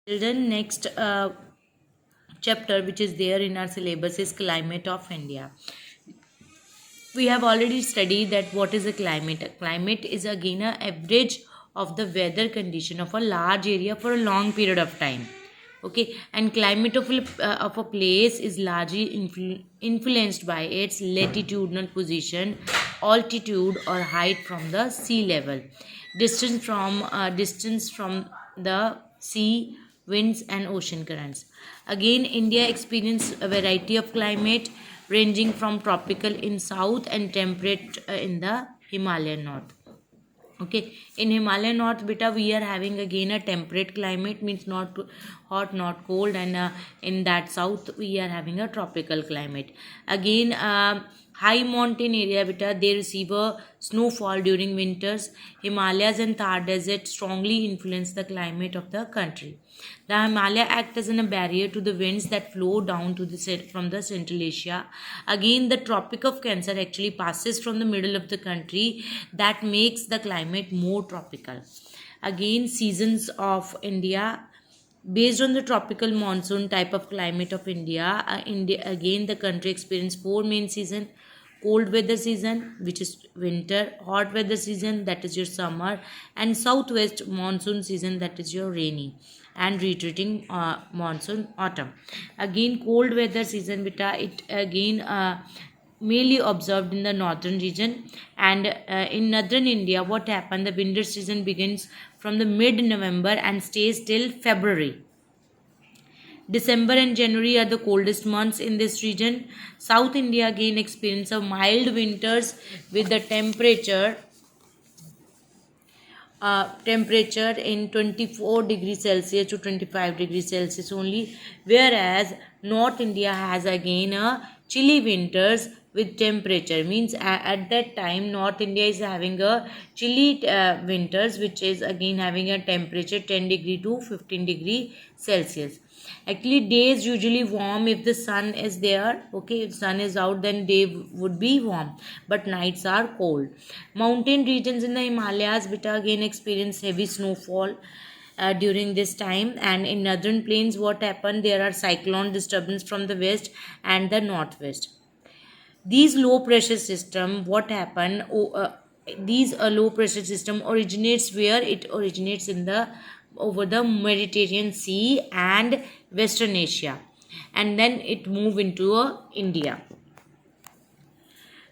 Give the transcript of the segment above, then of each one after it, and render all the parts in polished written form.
Children, next chapter which is there in our syllabus is climate of India. We have already studied that what is a climate. A climate is again a average of the weather condition of a large area for a long period of time. Okay, and climate of a place is largely influenced by its latitudinal position, altitude or height from the sea level, distance from the sea, winds and ocean currents. Again, India experiences a variety of climate ranging from tropical in south and temperate in the Himalayan north. Okay, in Himalayan north, beta, we are having again a temperate climate, means not hot, not cold, and in that south we are having a tropical climate. Again, high mountain area, beta, they receive a snowfall during winters. Himalayas and Thar desert strongly influence the climate of the country. The Himalaya act as a barrier to the winds that flow down to the from the Central Asia. Again, the Tropic of Cancer actually passes from the middle of the country, that makes the climate more tropical. Again, seasons of India. Based on the tropical monsoon type of climate of India, again the country experiences four main seasons: cold weather season, which is winter; hot weather season, that is your summer; and southwest monsoon season, that is your rainy; and retreating monsoon, autumn. Again, cold weather season, beta, it again mainly observed in the northern region, and in northern India, what happened, the winter season begins from the mid November and stays till February. December and January are the coldest months in this region. South India again experience of mild winters with the temperature in 24 degrees Celsius to 25 degrees Celsius only, whereas North India has again a chilly winters with temperature, means at that time North India is having a chilly winters, which is again having a temperature 10 degree to 15 degree Celsius. Actually, days usually warm if the sun is there. Okay, if sun is out, then day would be warm, but nights are cold. Mountain regions in the Himalayas, which again experience heavy snowfall during this time, and in northern plains, what happened, there are cyclone disturbance from the west and the northwest. These low pressure system, what happened, these low pressure system originates where it originates in the over the Mediterranean Sea and Western Asia, and then it move into India.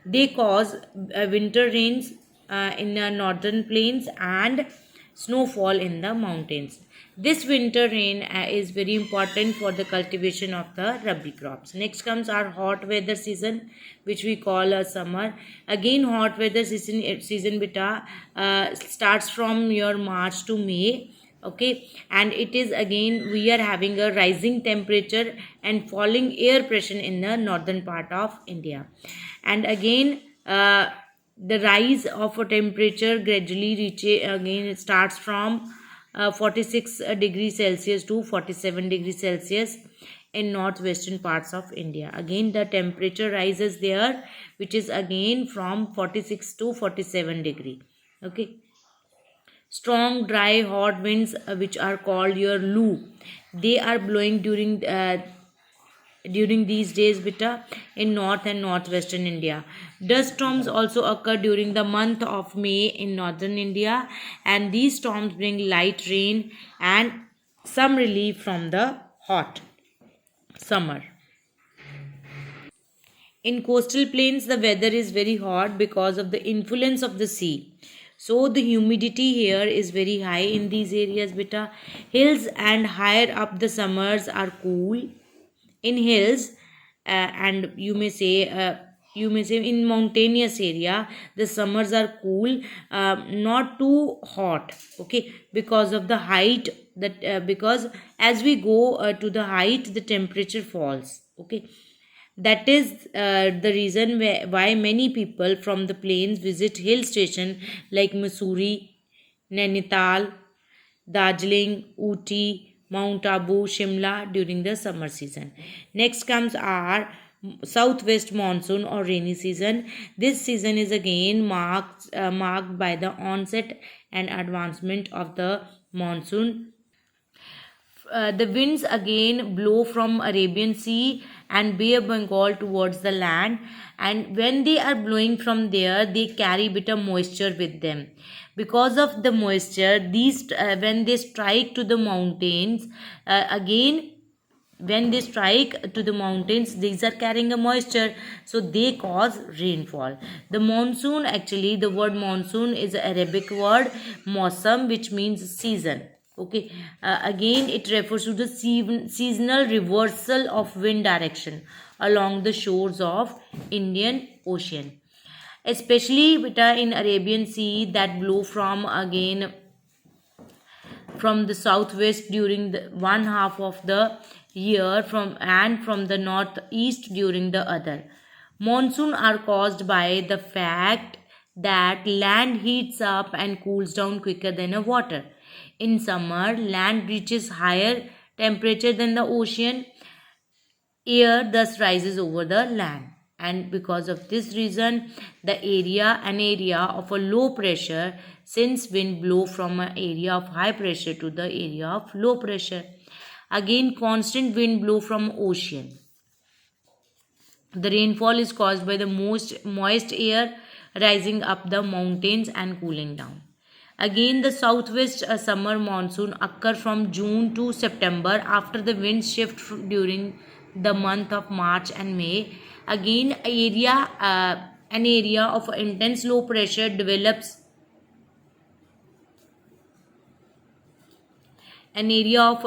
They cause winter rains in the northern plains and snowfall in the mountains. This winter rain is very important for the cultivation of the rabi crops. Next comes our hot weather season, which we call a summer. Again, hot weather season beta starts from your March to May. Okay, and it is again we are having a rising temperature and falling air pressure in the northern part of India, and again the rise of a temperature gradually again it starts from 46 degrees Celsius to 47 degrees Celsius in northwestern parts of India. Again, the temperature rises there, which is again from 46 to 47 degree. Okay, strong dry hot winds, which are called your Lu, they are blowing during these days, beta, in north and northwestern India. Dust storms also occur during the month of May in northern India, and these storms bring light rain and some relief from the hot summer. In coastal plains, the weather is very hot because of the influence of the sea. So the humidity here is very high in these areas, beta. Hills and higher up the summers are cool. In hills, and you may say in mountainous area, the summers are cool, not too hot. Okay, because of the height, that because as we go to the height, the temperature falls. Okay, that is the reason why many people from the plains visit hill station like Missouri, Nainital, Darjeeling, Ooty, Mount Abu, Shimla during the summer season. Next comes our southwest monsoon or rainy season. This season is again marked by the onset and advancement of the monsoon the winds again blow from Arabian Sea and Bay of Bengal towards the land, and when they are blowing from there, they carry bit of moisture with them. Because of the moisture, these when they strike to the mountains, again when they strike to the mountains, these are carrying a moisture, so they cause rainfall. The monsoon, actually the word monsoon is an Arabic word mosam, which means season. Okay, again it refers to the seasonal reversal of wind direction along the shores of Indian Ocean, especially beta in Arabian Sea, that blow from again from the southwest during the one half of the year from the northeast during the other. Monsoon are caused by the fact that land heats up and cools down quicker than a water. In summer, land reaches higher temperature than the ocean. Air thus rises over the land, and because of this reason, the area of a low pressure, since wind blow from an area of high pressure to the area of low pressure. Again, constant wind blow from ocean. The rainfall is caused by the most moist air rising up the mountains and cooling down. Again, the southwest summer monsoon occur from June to September after the winds shift during the month of March and May. Again, an area of intense low pressure develops. An area of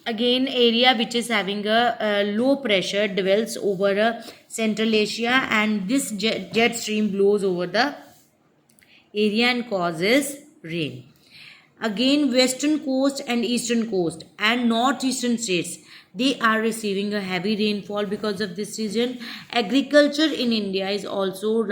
again area which is having a low pressure develops over Central Asia, and this jet stream blows over the area and causes rain. Again, western coast and eastern coast and northeastern states, they are receiving a heavy rainfall because of this season. Agriculture in India is also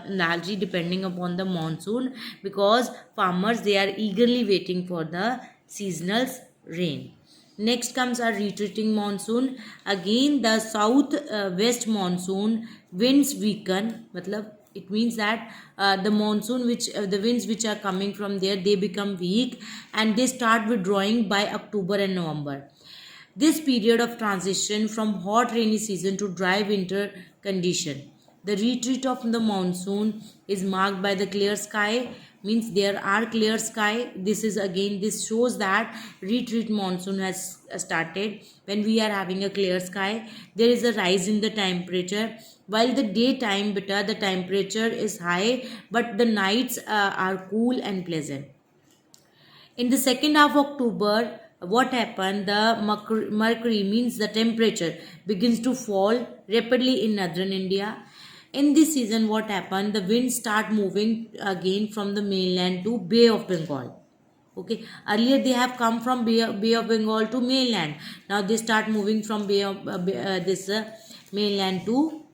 largely depending upon the monsoon, because farmers, they are eagerly waiting for the seasonal rain. Next comes our retreating monsoon. Again, the south west monsoon winds weaken. Matlab, it means that the monsoon the winds which are coming from there, they become weak and they start withdrawing by October and November. This period of transition from hot rainy season to dry winter condition. The retreat of the monsoon is marked by the clear sky, means there are clear sky. This shows that retreat monsoon has started when we are having a clear sky. There is a rise in the temperature. While the daytime the temperature is high, but the nights are cool and pleasant. In the second half of October, what happened? The mercury, means the temperature, begins to fall rapidly in northern India. In this season, what happened? The winds start moving again from the mainland to Bay of Bengal. Okay, earlier they have come from Bay of Bengal to mainland. Now they start moving from mainland to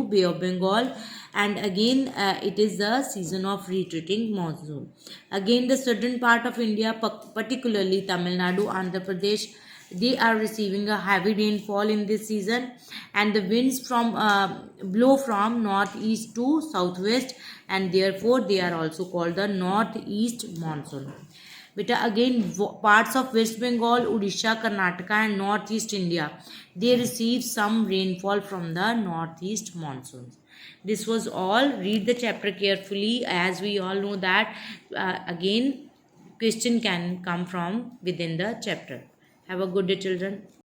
Bay of Bengal, and again it is the season of retreating monsoon. Again, the southern part of India, particularly Tamil Nadu, Andhra Pradesh, they are receiving a heavy rainfall in this season, and the winds blow from northeast to southwest, and therefore they are also called the northeast monsoon. Beta, again parts of West Bengal, Odisha, Karnataka and northeast India, they receive some rainfall from the northeast monsoons. This was all. Read the chapter carefully, as we all know that again question can come from within the chapter. Have a good day, children.